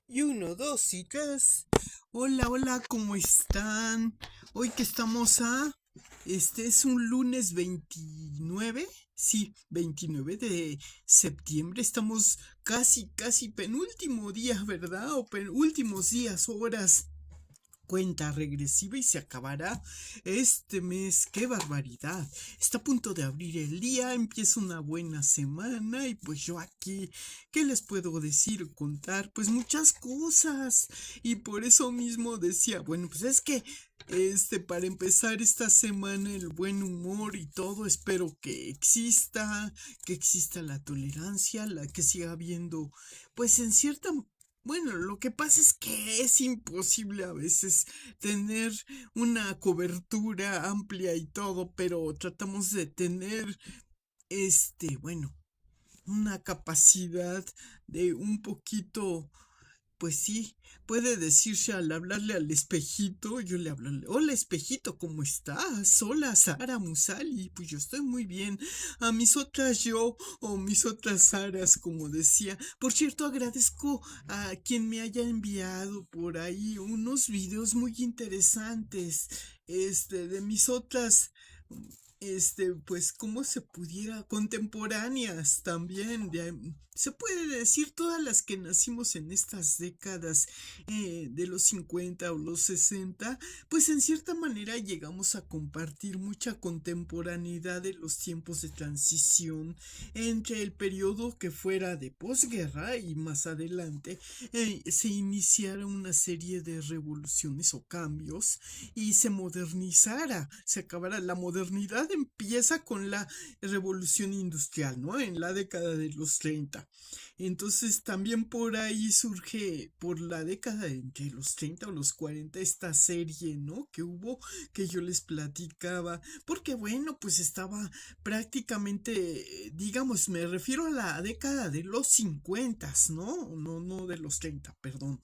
Y uno, dos y tres. Hola, hola, ¿cómo están? Hoy que estamos este es un lunes 29. Sí, 29 de septiembre. Estamos casi penúltimo día, ¿verdad? O penúltimos días, horas, cuenta regresiva y se acabará este mes. ¡Qué barbaridad! Está a punto de abrir el día, empieza una buena semana y pues yo aquí, ¿qué les puedo decir? Contar pues muchas cosas. Y por eso mismo decía, bueno, pues es que para empezar esta semana el buen humor y todo, espero que exista la tolerancia, la que siga habiendo pues en cierta, bueno, lo que pasa es que es imposible a veces tener una cobertura amplia y todo, pero tratamos de tener, bueno, una capacidad de un poquito, pues sí, puede decirse al hablarle al espejito, yo le hablo, hola espejito, ¿cómo estás? Hola Sara Musali, pues yo estoy muy bien. A mis otras yo o mis otras Saras, como decía. Por cierto, agradezco a quien me haya enviado por ahí unos videos muy interesantes, de mis otras pues, ¿cómo se pudiera? Contemporáneas también, se puede decir todas las que nacimos en estas décadas de los 50 o los 60, pues en cierta manera llegamos a compartir mucha contemporaneidad de los tiempos de transición entre el periodo que fuera de posguerra y más adelante se iniciara una serie de revoluciones o cambios y se modernizara, se acabara. La modernidad empieza con la revolución industrial, ¿no? En la década de los 30. Entonces también por ahí surge, por la década de entre los 30 o los 40, esta serie, ¿no? Que hubo, que yo les platicaba, porque bueno, pues estaba prácticamente, digamos, me refiero a la década de los 50, ¿no? No de los 30, perdón.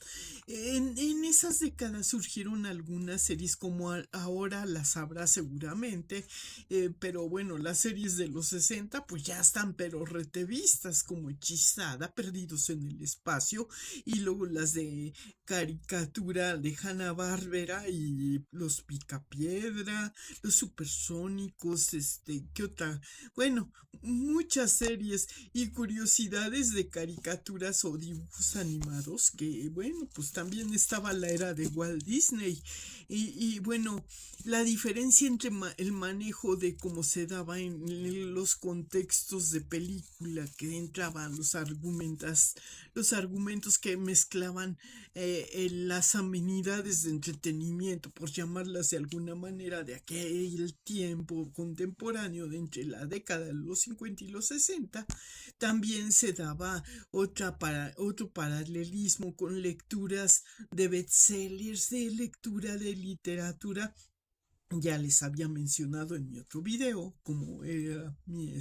En esas décadas surgieron algunas series como ahora las sabrá seguramente, pero bueno, las series de los 60 pues ya están pero retevistas como Hechizada, Perdidos en el Espacio, y luego las de caricatura de Hanna-Barbera y los Picapiedra, los Supersónicos, ¿qué otra? Bueno, muchas series y curiosidades de caricaturas o dibujos animados que, bueno, pues también estaba la era de Walt Disney. Y bueno, la diferencia entre el manejo de cómo se daba en los contextos de película que entraban los argumentos que mezclaban las amenidades de entretenimiento, por llamarlas de alguna manera, de aquel tiempo contemporáneo de entre la década de los 50 y los 60, también se daba otro paralelismo con lecturas de bestsellers, de lectura de literatura. Ya les había mencionado en mi otro video como era mi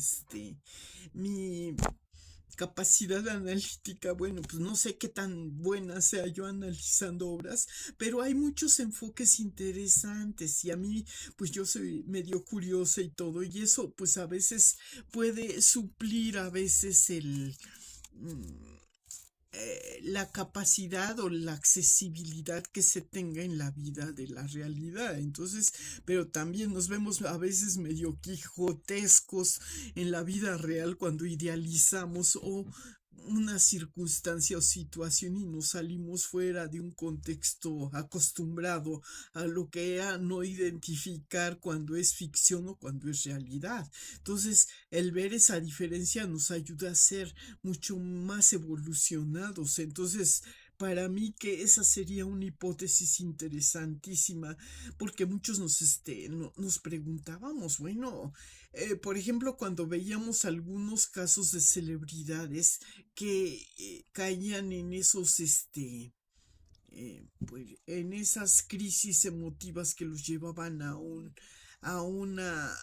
capacidad analítica. Bueno, pues no sé qué tan buena sea yo analizando obras, pero hay muchos enfoques interesantes y a mí, pues yo soy medio curiosa y todo, y eso pues a veces puede suplir a veces mm, la capacidad o la accesibilidad que se tenga en la vida de la realidad. Entonces, pero también nos vemos a veces medio quijotescos en la vida real cuando idealizamos o una circunstancia o situación y nos salimos fuera de un contexto acostumbrado a lo que era no identificar cuando es ficción o cuando es realidad. Entonces, el ver esa diferencia nos ayuda a ser mucho más evolucionados. Entonces, para mí que esa sería una hipótesis interesantísima, porque muchos nos preguntábamos, bueno, por ejemplo, cuando veíamos algunos casos de celebridades que caían en esos, pues, en esas crisis emotivas que los llevaban a una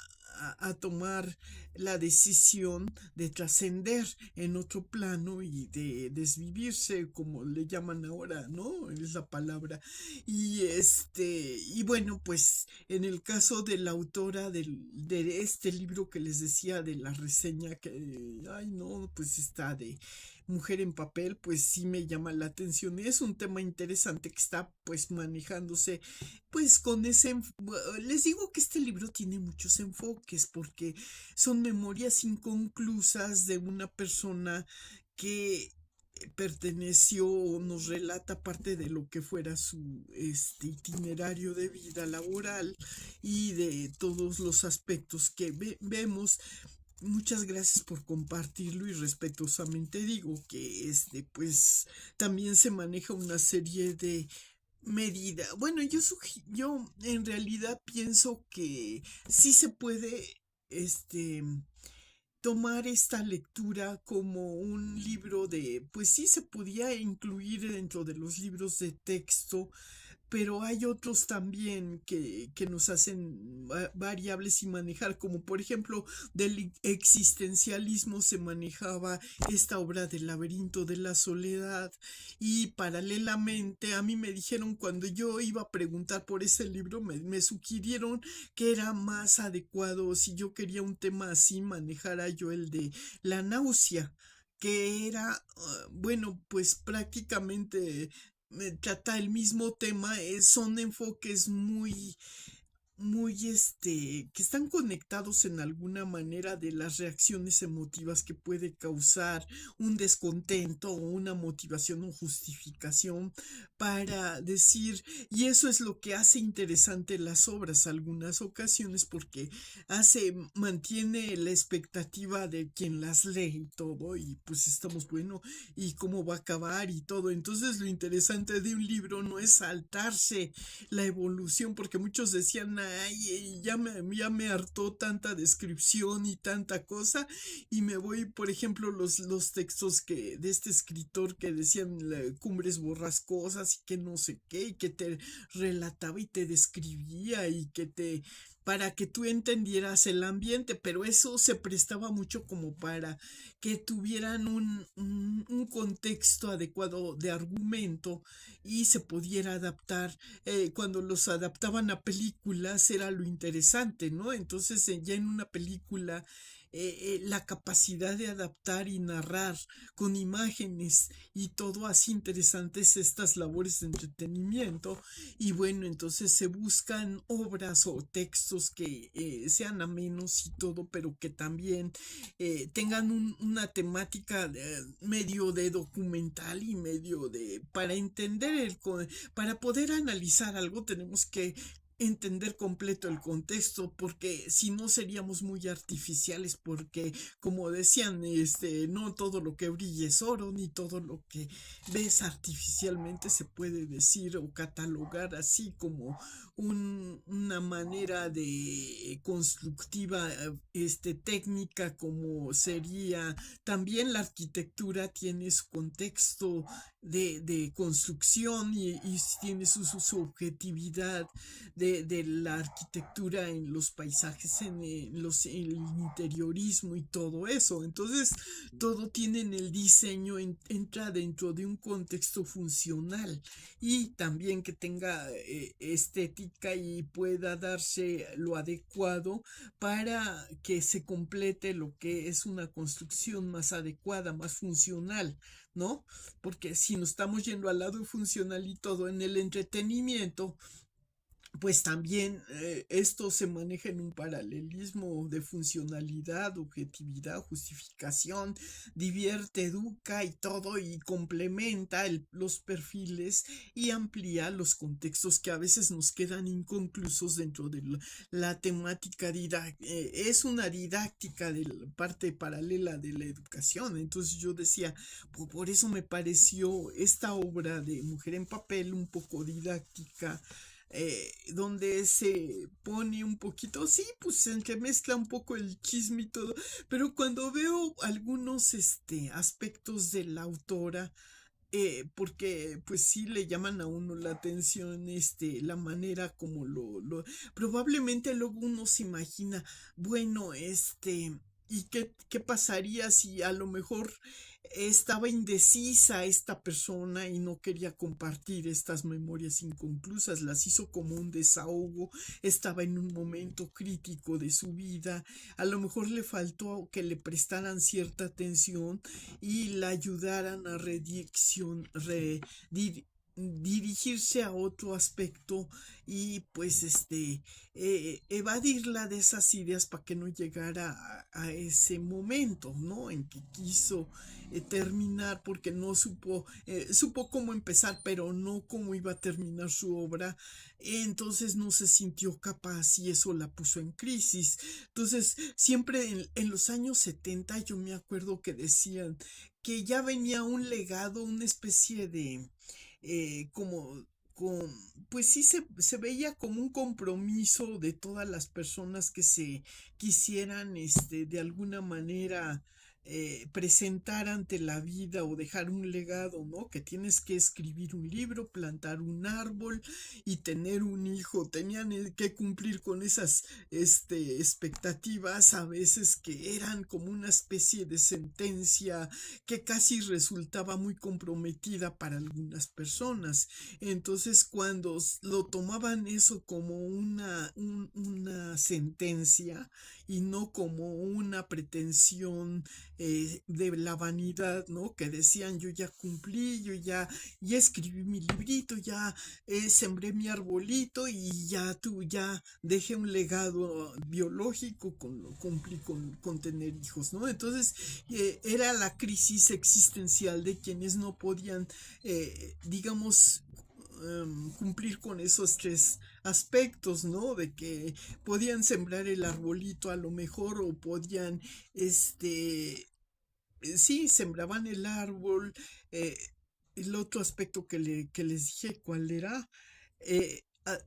a tomar la decisión de trascender en otro plano y de desvivirse, como le llaman ahora, ¿no? Es la palabra. Y bueno, pues en el caso de la autora de este libro que les decía de la reseña que, ay no, pues está Mujer en papel, pues sí me llama la atención. Es un tema interesante que está pues manejándose pues con les digo que este libro tiene muchos enfoques porque son memorias inconclusas de una persona que perteneció o nos relata parte de lo que fuera su itinerario de vida laboral y de todos los aspectos que vemos. Muchas gracias por compartirlo y respetuosamente digo que pues también se maneja una serie de medidas. Bueno, yo en realidad pienso que sí se puede este tomar esta lectura como un libro pues sí se podía incluir dentro de los libros de texto, pero hay otros también que nos hacen variables y manejar, como por ejemplo del existencialismo se manejaba esta obra del laberinto de la soledad y paralelamente a mí me dijeron cuando yo iba a preguntar por ese libro, me sugirieron que era más adecuado si yo quería un tema así manejara yo el de la náusea que era, bueno, pues prácticamente trata el mismo tema, son enfoques muy que están conectados en alguna manera de las reacciones emotivas que puede causar un descontento o una motivación o justificación para decir, y eso es lo que hace interesante las obras algunas ocasiones porque mantiene la expectativa de quien las lee y todo, y pues estamos, bueno, y cómo va a acabar y todo. Entonces lo interesante de un libro no es saltarse la evolución, porque muchos decían, ay, ya me hartó tanta descripción y tanta cosa, y me voy, por ejemplo, los textos de este escritor que decían cumbres borrascosas y que no sé qué, y que te relataba y te describía y para que tú entendieras el ambiente, pero eso se prestaba mucho como para que tuvieran un contexto adecuado de argumento y se pudiera adaptar. Cuando los adaptaban a películas era lo interesante, ¿no? Entonces ya en una película la capacidad de adaptar y narrar con imágenes y todo así interesantes estas labores de entretenimiento y bueno, entonces se buscan obras o textos que sean amenos y todo, pero que también tengan una temática medio de documental y medio de para entender para poder analizar algo tenemos que entender completo el contexto porque si no seríamos muy artificiales porque como decían no todo lo que brilla es oro ni todo lo que ves artificialmente se puede decir o catalogar así como una manera de constructiva técnica como sería también la arquitectura tiene su contexto de construcción y tiene su objetividad de la arquitectura en los paisajes, el interiorismo y todo eso. Entonces, todo tiene en el diseño, entra dentro de un contexto funcional y también que tenga estética y pueda darse lo adecuado para que se complete lo que es una construcción más adecuada, más funcional, ¿no? Porque si nos estamos yendo al lado funcional y todo en el entretenimiento, pues también esto se maneja en un paralelismo de funcionalidad, objetividad, justificación, divierte, educa y todo y complementa los perfiles y amplía los contextos que a veces nos quedan inconclusos dentro de la temática es una didáctica de la parte paralela de la educación. Entonces yo decía, por eso me pareció esta obra de Mujer en Papel un poco didáctica donde se pone un poquito, sí, pues se entremezcla un poco el chisme y todo, pero cuando veo algunos aspectos de la autora, porque pues sí le llaman a uno la atención, la manera como probablemente luego uno se imagina, bueno, ¿y qué pasaría si a lo mejor estaba indecisa esta persona y no quería compartir estas memorias inconclusas, las hizo como un desahogo, estaba en un momento crítico de su vida, a lo mejor le faltó que le prestaran cierta atención y la ayudaran a dirigirse a otro aspecto y pues evadirla de esas ideas para que no llegara a ese momento, ¿no? En que quiso terminar porque no supo cómo empezar, pero no cómo iba a terminar su obra. Entonces no se sintió capaz y eso la puso en crisis. Entonces, siempre en los años 70 yo me acuerdo que decían que ya venía un legado, una especie de como con, pues sí se veía como un compromiso de todas las personas que se quisieran de alguna manera presentar ante la vida o dejar un legado, ¿no? Que tienes que escribir un libro, plantar un árbol y tener un hijo. Tenían que cumplir con esas expectativas a veces que eran como una especie de sentencia que casi resultaba muy comprometida para algunas personas. Entonces, cuando lo tomaban eso como una sentencia y no como una pretensión de la vanidad, ¿no? Que decían, yo ya cumplí, ya escribí mi librito, ya sembré mi arbolito y ya dejé un legado biológico, cumplí con tener hijos, ¿no? Entonces, era la crisis existencial de quienes no podían, digamos, cumplir con esos tres aspectos, ¿no? De que podían sembrar el arbolito a lo mejor o podían, sí, sembraban el árbol. eh, el otro aspecto que les dije, ¿cuál era?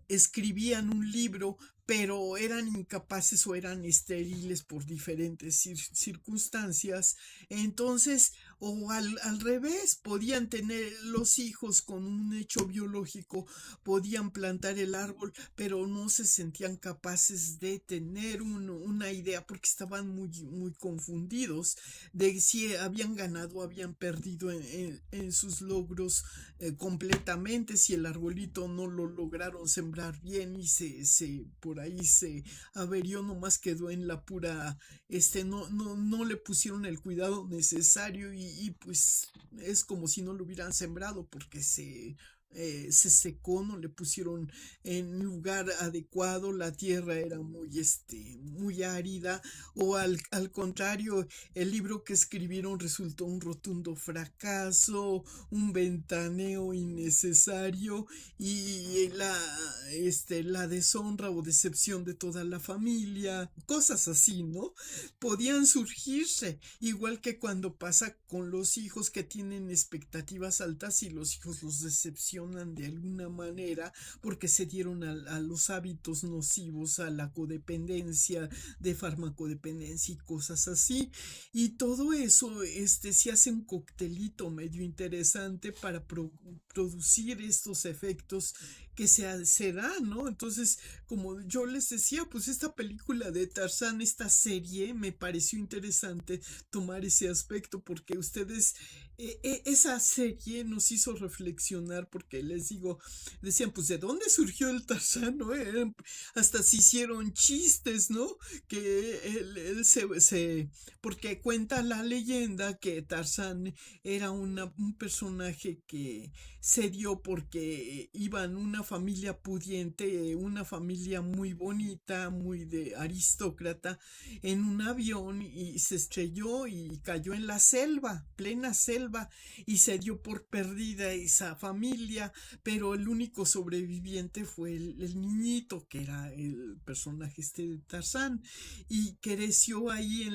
Escribían un libro, pero eran incapaces o eran estériles por diferentes circunstancias. Entonces, o al revés, podían tener los hijos con un hecho biológico, podían plantar el árbol, pero no se sentían capaces de tener una idea porque estaban muy confundidos de si habían ganado o habían perdido en sus logros completamente, si el arbolito no lo lograron sembrar bien y por ahí se averió, nomás quedó en la pura, no le pusieron el cuidado necesario y pues es como si no lo hubieran sembrado porque se secó, no le pusieron en lugar adecuado, la tierra era muy árida, o al contrario, el libro que escribieron resultó un rotundo fracaso, un ventaneo innecesario y la deshonra o decepción de toda la familia, cosas así, ¿no? Podían surgirse, igual que cuando pasa con los hijos que tienen expectativas altas y los hijos los decepcionan de alguna manera porque se dieron a los hábitos nocivos, a la codependencia, de farmacodependencia y cosas así. Y todo eso se hace un coctelito medio interesante para producir estos efectos que se dan, ¿no? Entonces, como yo les decía, pues esta película de Tarzán, esta serie, me pareció interesante tomar ese aspecto porque ustedes, esa serie nos hizo reflexionar porque les digo, decían, pues ¿de dónde surgió el Tarzán, no? Hasta se hicieron chistes, ¿no? Que él porque cuenta la leyenda que Tarzán era un personaje que se dio porque iban una familia pudiente, una familia muy bonita, muy de aristócrata, en un avión y se estrelló y cayó en la selva, plena selva, y se dio por perdida esa familia, pero el único sobreviviente fue el niñito, que era el personaje de Tarzán, y creció ahí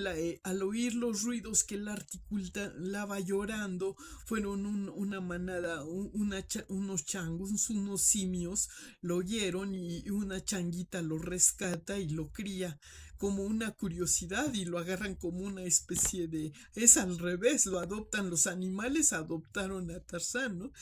al oír los ruidos que él articulaba llorando, fueron una manada, unos changos, unos simios, lo oyeron y una changuita lo rescata y lo cría como una curiosidad y lo agarran como una especie de... Es al revés, lo adoptan los animales, adoptaron a Tarzán, ¿no?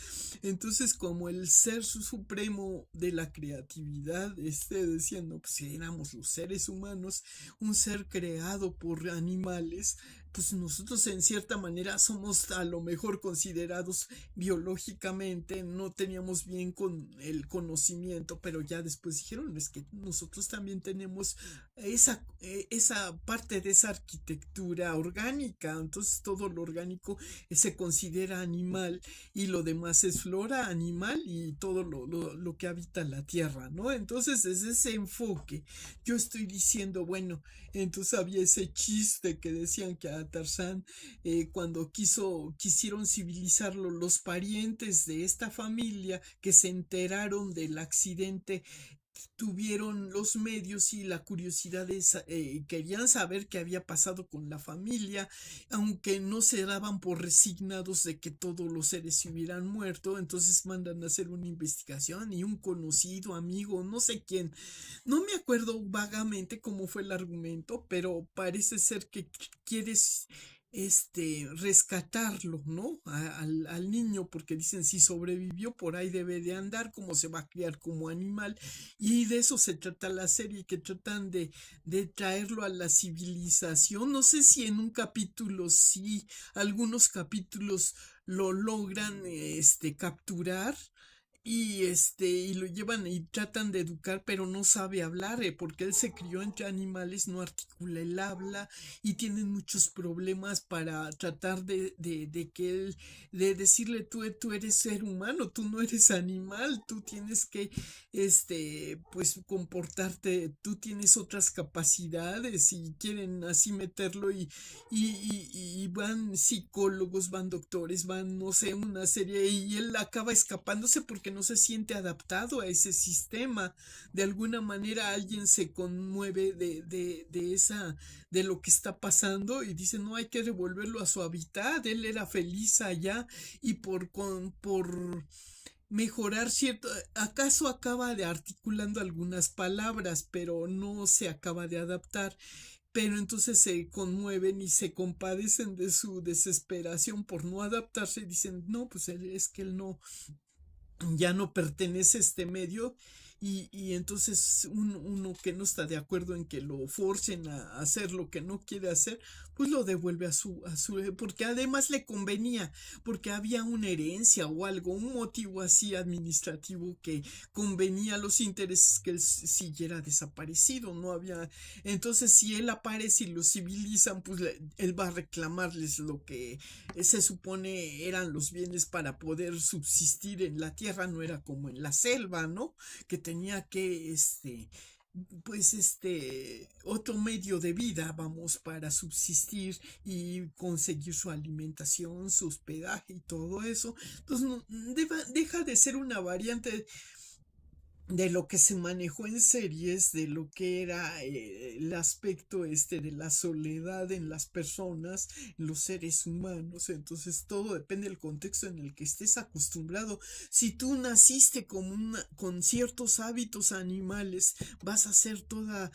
Entonces, como el ser supremo de la creatividad, decían, no, pues si éramos los seres humanos, un ser creado por animales, pues nosotros en cierta manera somos a lo mejor considerados biológicamente, no teníamos bien con el conocimiento, pero ya después dijeron, es que nosotros también tenemos esa parte de esa arquitectura orgánica, entonces todo lo orgánico se considera animal y lo demás es flora animal y todo lo que habita la tierra, ¿no? Entonces desde ese enfoque yo estoy diciendo, bueno, entonces había ese chiste que decían que a Tarzán cuando quisieron civilizarlo los parientes de esta familia que se enteraron del accidente tuvieron los medios y la curiosidad de querían saber qué había pasado con la familia, aunque no se daban por resignados de que todos los seres se hubieran muerto, entonces mandan a hacer una investigación y un conocido amigo, no sé quién, no me acuerdo vagamente cómo fue el argumento, pero parece ser que quieres rescatarlo, ¿no? Al niño, porque dicen si sobrevivió por ahí debe de andar, como se va a criar como animal, y de eso se trata la serie, que tratan de traerlo a la civilización. No sé si en un capítulo sí, algunos capítulos lo logran capturar y lo llevan y tratan de educar, pero no sabe hablar, porque él se crió entre animales, no articula el habla y tienen muchos problemas para tratar de que él, de decirle tú eres ser humano, tú no eres animal, tú tienes que, pues comportarte, tú tienes otras capacidades y quieren así meterlo y van psicólogos, van doctores, van, no sé, una serie y él acaba escapándose porque no se siente adaptado a ese sistema. De alguna manera alguien se conmueve de lo que está pasando y dice, no hay que devolverlo a su hábitat, él era feliz allá y por mejorar cierto, acaso acaba de articulando algunas palabras, pero no se acaba de adaptar, pero entonces se conmueven y se compadecen de su desesperación por no adaptarse y dicen, no, pues es que él no, ya no pertenece a este medio y entonces uno que no está de acuerdo en que lo forcen a hacer lo que no quiere hacer, pues lo devuelve porque además le convenía, porque había una herencia o algo, un motivo así administrativo que convenía a los intereses que él siguiera desaparecido, no había, entonces si él aparece y lo civilizan, pues él va a reclamarles lo que se supone eran los bienes para poder subsistir en la tierra, no era como en la selva, ¿no? Que tenía que, pues otro medio de vida, vamos, para subsistir y conseguir su alimentación, su hospedaje y todo eso. Entonces, deja de ser una variante de lo que se manejó en series, de lo que era el aspecto de la soledad en las personas, en los seres humanos, entonces todo depende del contexto en el que estés acostumbrado. Si tú naciste con ciertos hábitos animales, vas a hacer toda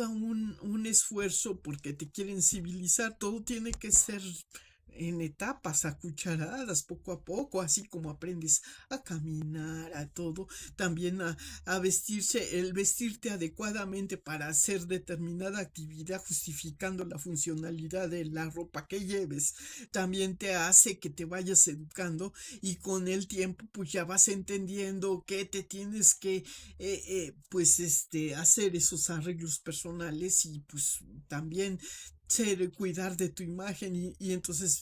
un esfuerzo porque te quieren civilizar, todo tiene que ser en etapas, a cucharadas, poco a poco, así como aprendes a caminar, a todo, también a vestirse, el vestirte adecuadamente para hacer determinada actividad, justificando la funcionalidad de la ropa que lleves, también te hace que te vayas educando y con el tiempo pues ya vas entendiendo que te tienes que pues hacer esos arreglos personales y pues también ser, cuidar de tu imagen y entonces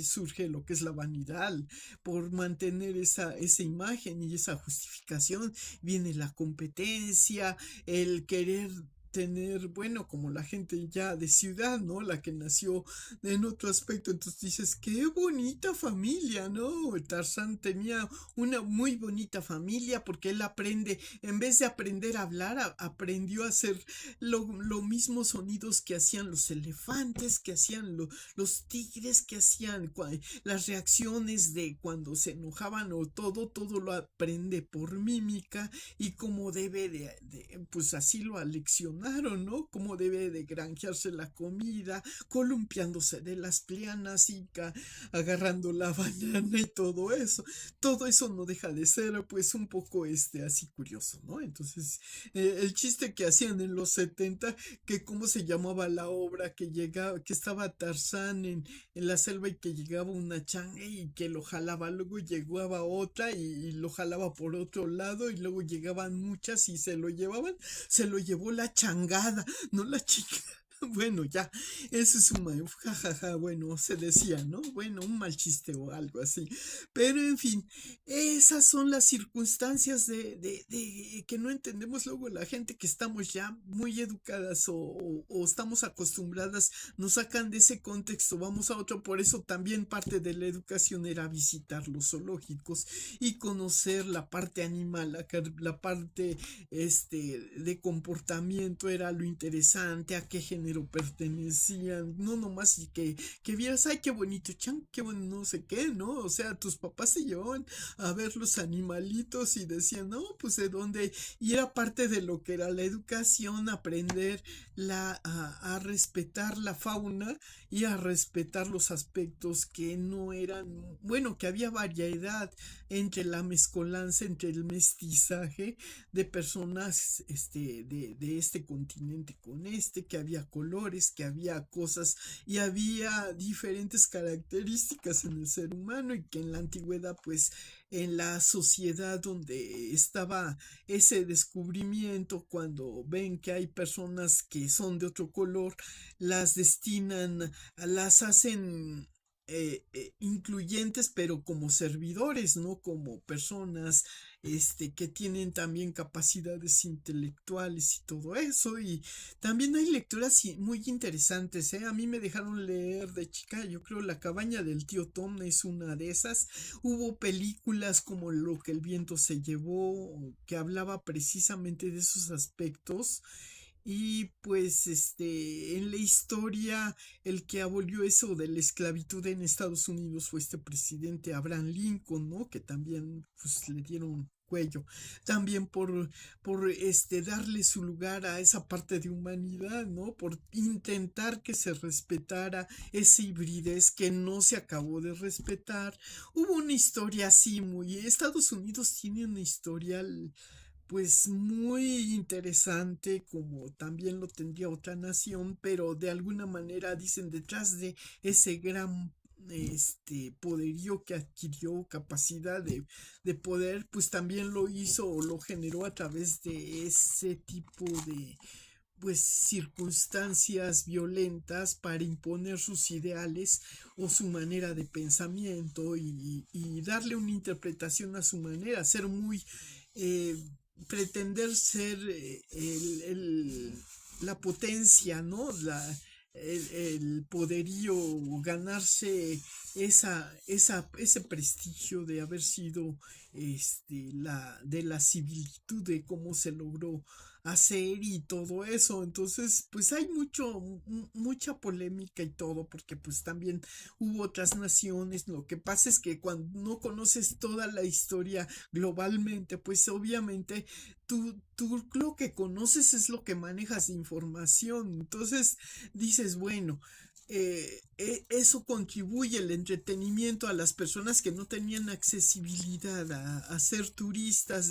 surge lo que es la vanidad por mantener esa imagen y esa justificación viene la competencia, el querer tener, bueno, como la gente ya de ciudad, ¿no? La que nació en otro aspecto, entonces dices, qué bonita familia, ¿no? Tarzán tenía una muy bonita familia porque él aprende, en vez de aprender a hablar, aprendió a hacer lo mismo sonidos que hacían los elefantes, que hacían los tigres, que hacían las reacciones de cuando se enojaban o todo lo aprende por mímica y como debe pues así lo aleccionaron informaron, ¿no? Cómo debe de granjearse la comida, columpiándose de las lianas y agarrando la banana y todo eso. Todo eso no deja de ser, pues, un poco, así curioso, ¿no? Entonces, el chiste que hacían en los 70 que cómo se llamaba la obra, que llegaba, que estaba Tarzán en la selva y que llegaba una changa y que lo jalaba, luego llegaba otra y lo jalaba por otro lado y luego llegaban muchas y se lo llevaban, se lo llevó la changada, no la chica. Bueno, ya, eso es un jajaja, bueno, se decía, ¿no? Bueno, un mal chiste o algo así. Pero en fin, esas son las circunstancias de que no entendemos luego la gente que estamos ya muy educadas o estamos acostumbradas, nos sacan de ese contexto, vamos a otro, por eso también parte de la educación era visitar los zoológicos y conocer la parte animal, la parte de comportamiento era lo interesante, a qué género pertenecían, no nomás y que vieras, ay, qué bonito chan, qué bueno no sé qué, ¿no? O sea, tus papás se llevaban a ver los animalitos y decían, no, pues de dónde, y era parte de lo que era la educación, aprender a respetar la fauna y a respetar los aspectos que no eran, bueno, que había variedad entre la mezcolanza, entre el mestizaje de personas de este continente con que había colores, que había cosas y había diferentes características en el ser humano y que en la antigüedad pues en la sociedad donde estaba ese descubrimiento, cuando ven que hay personas que son de otro color, las destinan, las hacen incluyentes, pero como servidores, no como personas que tienen también capacidades intelectuales y todo eso. Y también hay lecturas muy interesantes, ¿eh? A mí me dejaron leer de chica, yo creo La cabaña del tío Tom es una de esas. Hubo películas como Lo que el viento se llevó, que hablaba precisamente de esos aspectos. Y pues en la historia el que abolió eso de la esclavitud en Estados Unidos fue este presidente Abraham Lincoln, ¿no? Que también pues le dieron cuello. También por darle su lugar a esa parte de humanidad, ¿no? Por intentar que se respetara esa hibridez que no se acabó de respetar. Hubo una historia así muy. Estados Unidos tiene una historia pues muy interesante, como también lo tendría otra nación, pero de alguna manera dicen detrás de ese gran poderío que adquirió, capacidad de poder, pues también lo hizo o lo generó a través de ese tipo de pues circunstancias violentas para imponer sus ideales o su manera de pensamiento y darle una interpretación a su manera, ser muy eh, pretender ser la potencia, ¿no? El poderío, ganarse ese prestigio de haber sido de la civilitud de cómo se logró hacer y todo eso. Entonces, pues hay mucha polémica y todo, porque pues también hubo otras naciones. Lo que pasa es que cuando no conoces toda la historia globalmente, pues obviamente tú lo que conoces es lo que manejas de información. Entonces dices, bueno, eso contribuye el entretenimiento a las personas que no tenían accesibilidad a ser turistas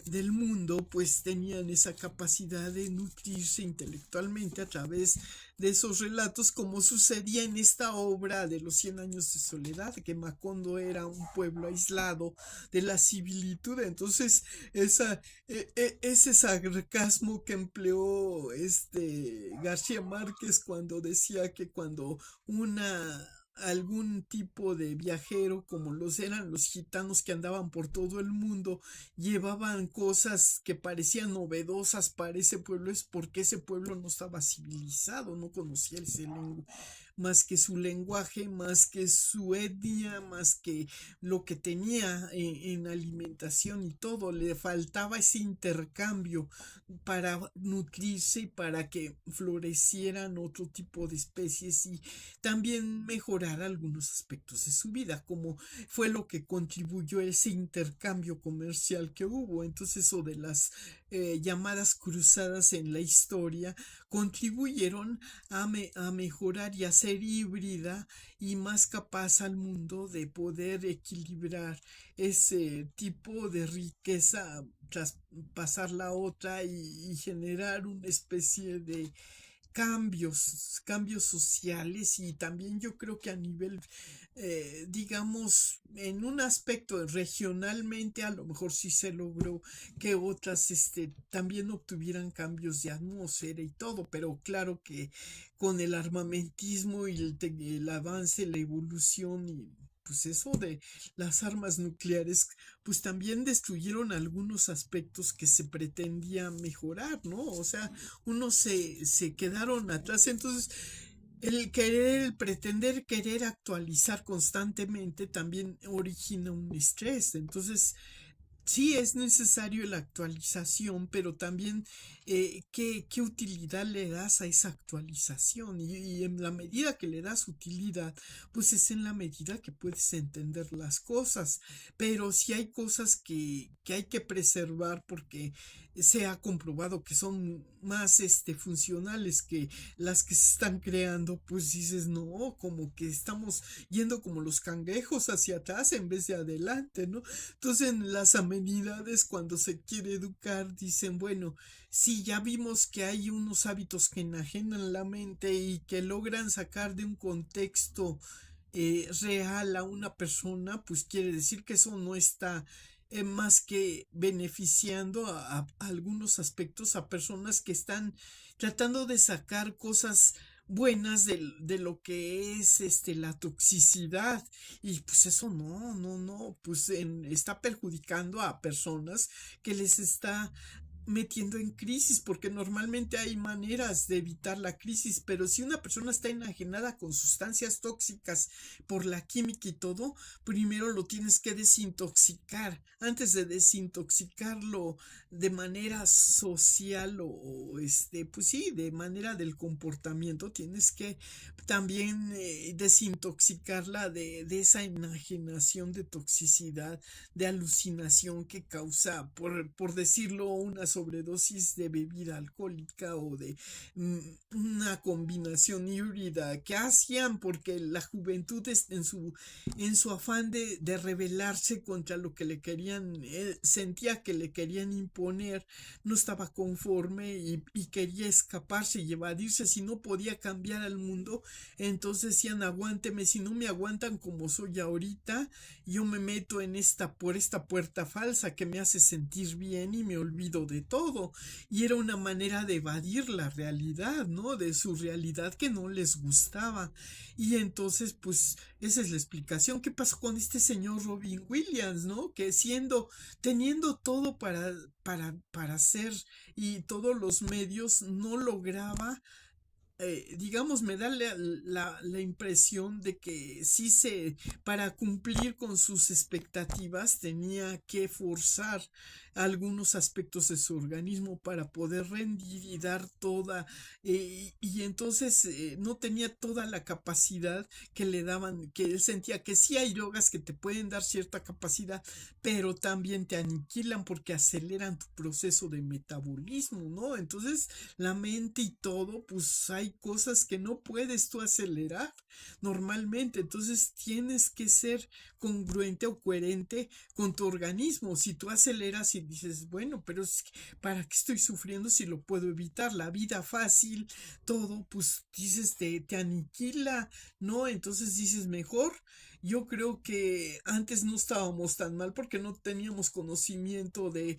del mundo, pues tenían esa capacidad de nutrirse intelectualmente a través de esos relatos, como sucedía en esta obra de los 100 años de soledad, que Macondo era un pueblo aislado de la civilitud. Entonces ese sarcasmo que empleó García Márquez cuando decía que cuando algún tipo de viajero, como los eran los gitanos que andaban por todo el mundo, llevaban cosas que parecían novedosas para ese pueblo, es porque ese pueblo no estaba civilizado, no conocía ese lenguaje, más que su lenguaje, más que su etnia, más que lo que tenía en alimentación y todo, le faltaba ese intercambio para nutrirse y para que florecieran otro tipo de especies y también mejorar algunos aspectos de su vida, como fue lo que contribuyó ese intercambio comercial que hubo. Entonces eso de las llamadas cruzadas en la historia contribuyeron a mejorar y a ser híbrida y más capaz al mundo de poder equilibrar ese tipo de riqueza tras pasar la otra y generar una especie de cambios sociales y también yo creo que a nivel, digamos, en un aspecto regionalmente a lo mejor sí se logró que otras, también obtuvieran cambios de atmósfera y todo, pero claro que con el armamentismo y el avance, la evolución y pues eso de las armas nucleares pues también destruyeron algunos aspectos que se pretendía mejorar, ¿no? O sea, unos se quedaron atrás. Entonces, el pretender querer actualizar constantemente también origina un estrés. Entonces, sí es necesario la actualización, pero también qué utilidad le das a esa actualización y en la medida que le das utilidad, pues es en la medida que puedes entender las cosas, pero si hay cosas que hay que preservar porque se ha comprobado que son más funcionales que las que se están creando, pues dices, no, como que estamos yendo como los cangrejos hacia atrás en vez de adelante, ¿no? Entonces en las amenidades cuando se quiere educar dicen, bueno, si ya vimos que hay unos hábitos que enajenan la mente y que logran sacar de un contexto real a una persona, pues quiere decir que eso no está más que beneficiando a algunos aspectos a personas que están tratando de sacar cosas buenas de lo que es la toxicidad y pues eso no, pues está perjudicando a personas que les está metiendo en crisis, porque normalmente hay maneras de evitar la crisis, pero si una persona está enajenada con sustancias tóxicas por la química y todo, primero lo tienes que desintoxicar. Antes de desintoxicarlo de manera social pues sí, de manera del comportamiento, tienes que también desintoxicarla de esa enajenación de toxicidad, de alucinación que causa, por decirlo, una sobredosis de bebida alcohólica o de mm, una combinación híbrida que hacían porque la juventud en su afán de rebelarse contra lo que le querían, sentía que le querían imponer, no estaba conforme y quería escaparse y evadirse. Si no podía cambiar al mundo, entonces decían, aguánteme, si no me aguantan como soy ahorita, yo me meto por esta puerta falsa que me hace sentir bien y me olvido de todo. Y era una manera de evadir la realidad, ¿no? De su realidad que no les gustaba. Y entonces, pues, esa es la explicación. ¿Qué pasó con este señor Robin Williams, ¿no? Que teniendo todo para hacer y todos los medios, no lograba digamos, me da la impresión de que para cumplir con sus expectativas tenía que forzar algunos aspectos de su organismo para poder rendir y dar toda, y entonces no tenía toda la capacidad que le daban, que él sentía que sí hay drogas que te pueden dar cierta capacidad, pero también te aniquilan porque aceleran tu proceso de metabolismo, ¿no? Entonces, la mente y todo, pues hay cosas que no puedes tú acelerar normalmente, entonces tienes que ser congruente o coherente con tu organismo. Si tú aceleras y dices, bueno, pero ¿para qué estoy sufriendo si lo puedo evitar? La vida fácil, todo, pues dices, te aniquila, ¿no? Entonces dices, mejor. Yo creo que antes no estábamos tan mal porque no teníamos conocimiento de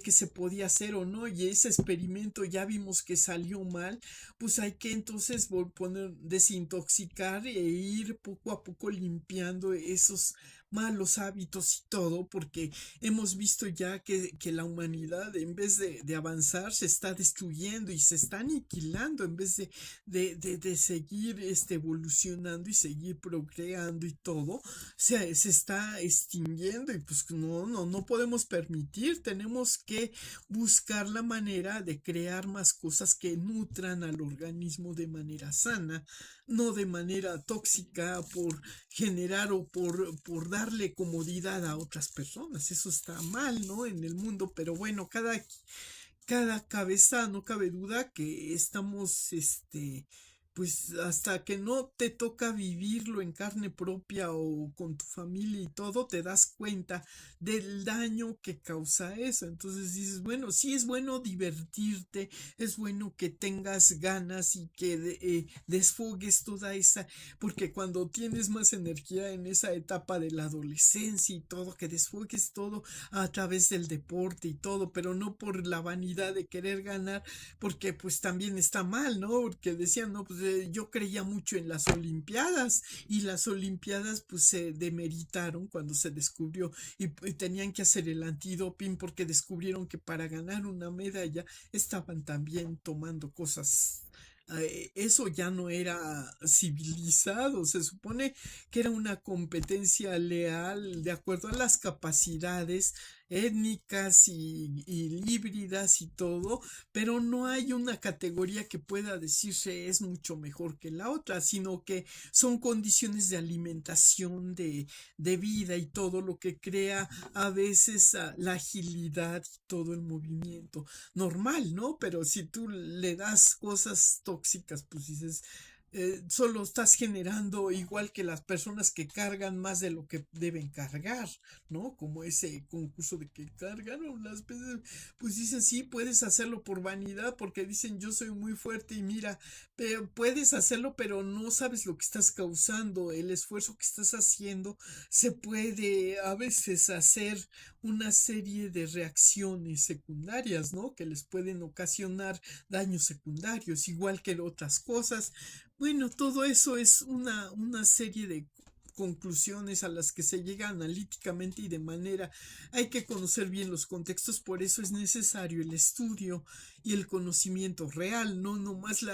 que se podía hacer o no, y ese experimento ya vimos que salió mal, pues hay que entonces desintoxicar e ir poco a poco limpiando esos malos hábitos y todo, porque hemos visto ya que la humanidad en vez de avanzar se está destruyendo y se está aniquilando en vez de seguir evolucionando y seguir procreando y todo, se está extinguiendo y pues no podemos permitir, tenemos que buscar la manera de crear más cosas que nutran al organismo de manera sana, no de manera tóxica por generar o por darle comodidad a otras personas. Eso está mal, ¿no? En el mundo, pero bueno, cada cabeza, no cabe duda que estamos, pues hasta que no te toca vivirlo en carne propia o con tu familia y todo, te das cuenta del daño que causa eso. Entonces dices, bueno, sí es bueno divertirte, es bueno que tengas ganas y que desfogues toda esa, porque cuando tienes más energía en esa etapa de la adolescencia y todo, que desfogues todo a través del deporte y todo, pero no por la vanidad de querer ganar, porque pues también está mal, ¿no? Porque decían, no, pues yo creía mucho en las Olimpiadas y las Olimpiadas pues se demeritaron cuando se descubrió y tenían que hacer el antidoping porque descubrieron que para ganar una medalla estaban también tomando cosas. Eso ya no era civilizado, se supone que era una competencia leal de acuerdo a las capacidades étnicas y híbridas y todo, pero no hay una categoría que pueda decirse es mucho mejor que la otra, sino que son condiciones de alimentación, de vida y todo lo que crea a veces la agilidad y todo el movimiento normal, ¿no? Pero si tú le das cosas tóxicas, pues dices, solo estás generando igual que las personas que cargan más de lo que deben cargar, ¿no? Como ese concurso de que cargaron las veces, pues dicen, sí, puedes hacerlo por vanidad, porque dicen, yo soy muy fuerte y mira, pero puedes hacerlo, pero no sabes lo que estás causando, el esfuerzo que estás haciendo, se puede a veces hacer una serie de reacciones secundarias, ¿no? Que les pueden ocasionar daños secundarios, igual que otras cosas. Bueno, todo eso es una serie de conclusiones a las que se llega analíticamente y de manera hay que conocer bien los contextos, por eso es necesario el estudio y el conocimiento real, no nomás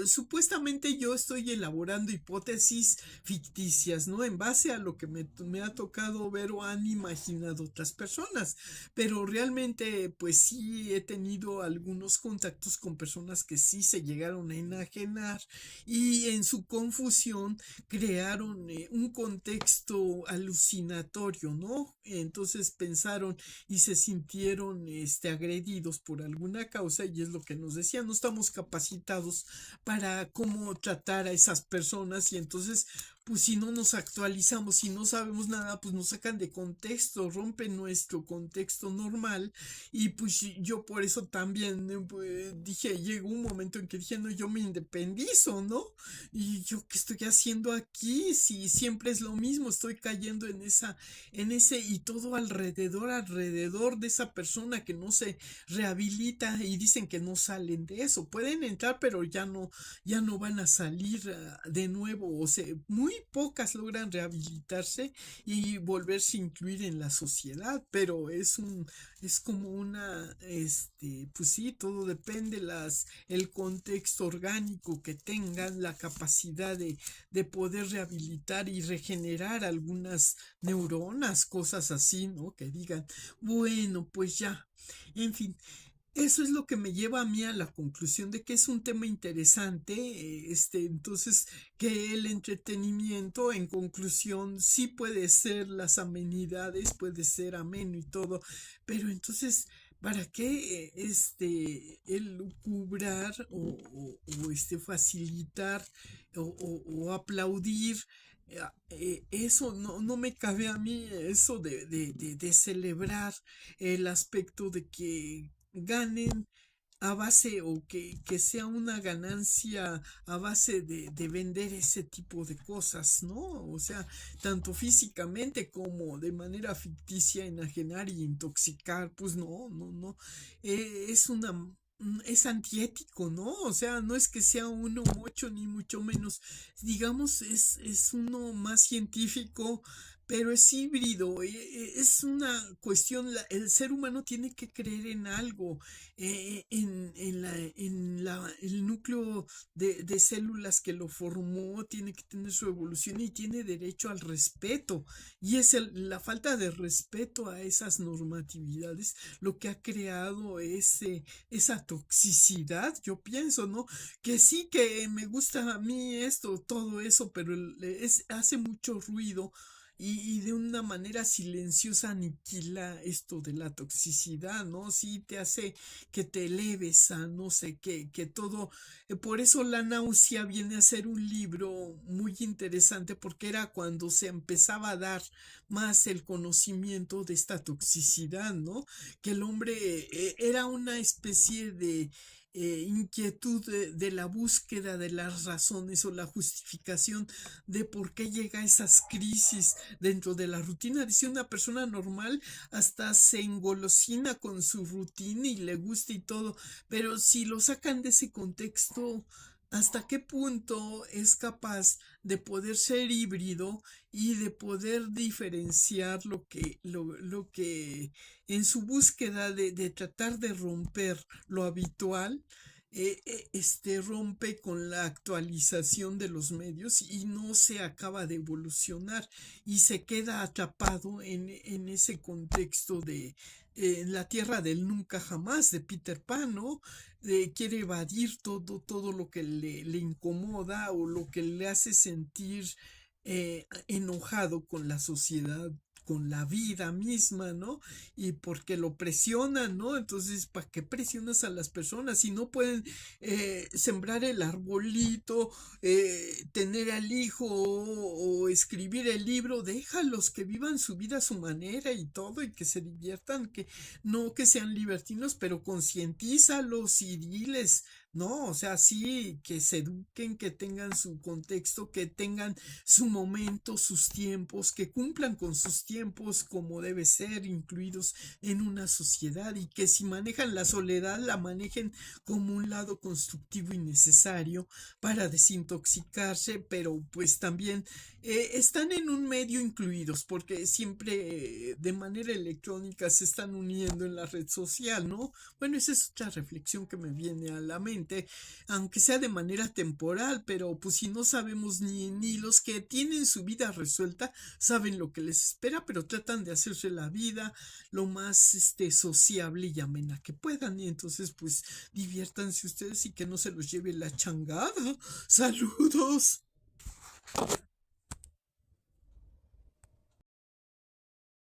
supuestamente yo estoy elaborando hipótesis ficticias, ¿no? En base a lo que me ha tocado ver o han imaginado otras personas, pero realmente pues sí he tenido algunos contactos con personas que sí se llegaron a enajenar y en su confusión crearon un contexto alucinatorio, ¿no? Entonces pensaron y se sintieron agredidos por alguna causa y es lo que nos decían, no estamos capacitados para cómo tratar a esas personas y entonces pues si no nos actualizamos, si no sabemos nada, pues nos sacan de contexto, rompen nuestro contexto normal y pues yo por eso también pues, dije, llegó un momento en que dije, no, yo me independizo, ¿no? Y yo, ¿qué estoy haciendo aquí? Si siempre es lo mismo, estoy cayendo en ese y todo alrededor de esa persona que no se rehabilita y dicen que no salen de eso. Pueden entrar, pero ya no van a salir de nuevo. O sea, muy pocas logran rehabilitarse y volverse a incluir en la sociedad, pero es como pues sí, todo depende el contexto orgánico que tengan, la capacidad de poder rehabilitar y regenerar algunas neuronas, cosas así, ¿no? Que digan, bueno, pues ya, en fin. Eso es lo que me lleva a mí a la conclusión de que es un tema interesante, entonces que el entretenimiento en conclusión sí puede ser las amenidades, puede ser ameno y todo, pero entonces ¿para qué el lucubrar o facilitar o aplaudir? Eso no me cabe a mí, eso de celebrar el aspecto de que ganen a base o que sea una ganancia a base de vender ese tipo de cosas, ¿no? O sea, tanto físicamente como de manera ficticia, enajenar y intoxicar, pues no. Es es antiético, ¿no? O sea, no es que sea uno mucho ni mucho menos. Digamos, es uno más científico, pero es híbrido. Es una cuestión, el ser humano tiene que creer en algo, el núcleo de células que lo formó tiene que tener su evolución y tiene derecho al respeto. Y es la falta de respeto a esas normatividades lo que ha creado esa toxicidad, yo pienso, ¿no? Que sí que me gusta a mí esto, todo eso, pero hace mucho ruido y de una manera silenciosa aniquila esto de la toxicidad, ¿no? Sí te hace que te eleves a no sé qué, que todo, por eso La náusea viene a ser un libro muy interesante porque era cuando se empezaba a dar más el conocimiento de esta toxicidad, ¿no? Que el hombre era una especie de inquietud de la búsqueda de las razones o la justificación de por qué llega a esas crisis dentro de la rutina. Dice una persona normal hasta se engolosina con su rutina y le gusta y todo, pero si lo sacan de ese contexto, ¿hasta qué punto es capaz de poder ser híbrido y de poder diferenciar lo que en su búsqueda de tratar de romper lo habitual, rompe con la actualización de los medios y no se acaba de evolucionar y se queda atrapado en ese contexto de la tierra del nunca jamás de Peter Pan, ¿no? Quiere evadir todo lo que le incomoda o lo que le hace sentir enojado con la sociedad, con la vida misma, ¿no? Y porque lo presionan, ¿no? Entonces, ¿para qué presionas a las personas si no pueden sembrar el arbolito, tener al hijo o escribir el libro? Déjalos que vivan su vida a su manera y todo y que se diviertan, que no que sean libertinos, pero concientízalos y diles, no, o sea, sí, que se eduquen, que tengan su contexto, que tengan su momento, sus tiempos, que cumplan con sus tiempos como debe ser, incluidos en una sociedad y que si manejan la soledad, la manejen como un lado constructivo y necesario para desintoxicarse, pero pues también están en un medio incluidos porque siempre de manera electrónica se están uniendo en la red social, ¿no? Bueno, esa es otra reflexión que me viene a la mente, aunque sea de manera temporal, pero pues si no sabemos ni los que tienen su vida resuelta saben lo que les espera, pero tratan de hacerse la vida lo más sociable y amena que puedan, y entonces pues diviértanse ustedes y que no se los lleve la changada. Saludos.